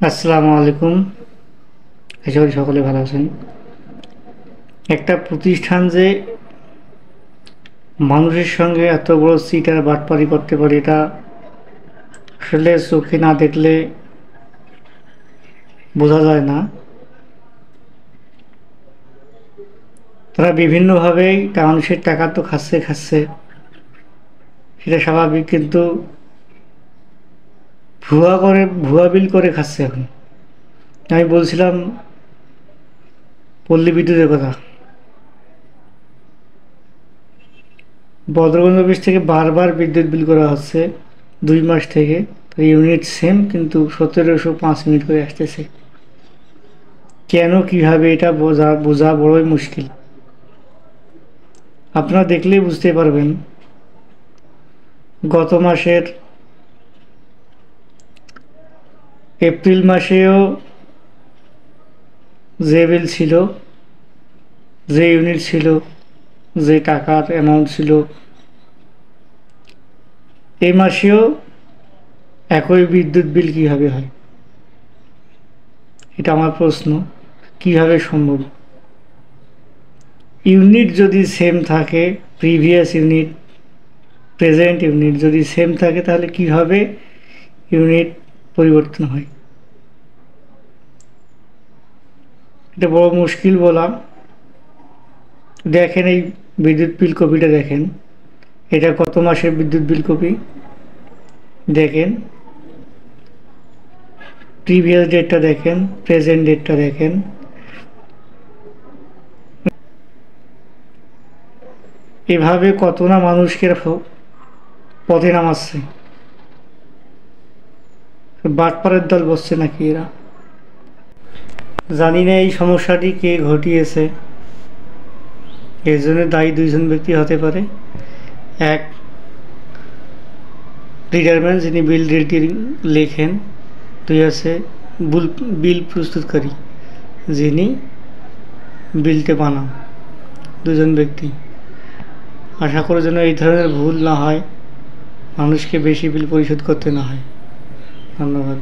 আসসালামু আলাইকুম। আশা করি সকলে ভালো আছেন। একটা প্রতিষ্ঠান যে মানুষের সঙ্গে এত বড় চিটার বাটপারি করতে পারে, এটা আসলে চোখে না দেখলে বোঝা যায় না। তারা বিভিন্নভাবেই মানুষের টাকা তো খাচ্ছে, সেটা স্বাভাবিক, কিন্তু ভুয়া বিল করে খাচ্ছে। এখন আমি বলছিলাম পল্লী বিদ্যুতের কথা। বদরগঞ্জ অফিস থেকে বারবার বিদ্যুৎ বিল করা হচ্ছে 2 মাস থেকে। ইউনিট সেম, কিন্তু 1705 ইউনিট করে আসতেছে। কেন, কিভাবে, এটা বোঝা বড়ই মুশকিল। আপনারা দেখলেই বুঝতে পারবেন। গত মাসের এপ্রিল মাসেও যে বিল ছিল, যে ইউনিট ছিল, যে টাকার অ্যামাউন্ট ছিল, এই মাসেও একই বিদ্যুৎ বিল কিভাবে হয়? এটা আমার প্রশ্ন। কিভাবে সম্ভব? ইউনিট যদি সেম থাকে, প্রিভিয়াস ইউনিট, প্রেজেন্ট ইউনিট যদি সেম থাকে, তাহলে কিভাবে ইউনিট পরিবর্তন হয়? এটা বড় মুশকিল বললাম। দেখেন এই বিদ্যুৎ বিল কপিটা দেখেন। এটা কত মাসের বিদ্যুৎ বিল কপি দেখেন। প্রিভিয়াস ডেটটা দেখেন, প্রেজেন্ট ডেটটা দেখেন। এভাবে কত না মানুষকে পথে নামাচ্ছে। বাটপারের দল বসছে নাকি এরা? জানি না এই সমস্যাটি কে ঘটিয়েছে। এর জন্য দায়ী দুইজন ব্যক্তি হতে পারে। এক, রিটায়ারমেন্ট যিনি বিল ডিলটি লেখেন। দুই আছে বিল প্রস্তুতকারী, যিনি বিলটি বানান। দুজন ব্যক্তি। আশা করি যেন এই ধরনের ভুল না হয়, মানুষকে বেশি বিল পরিশোধ করতে না হয়। ধন্যবাদ।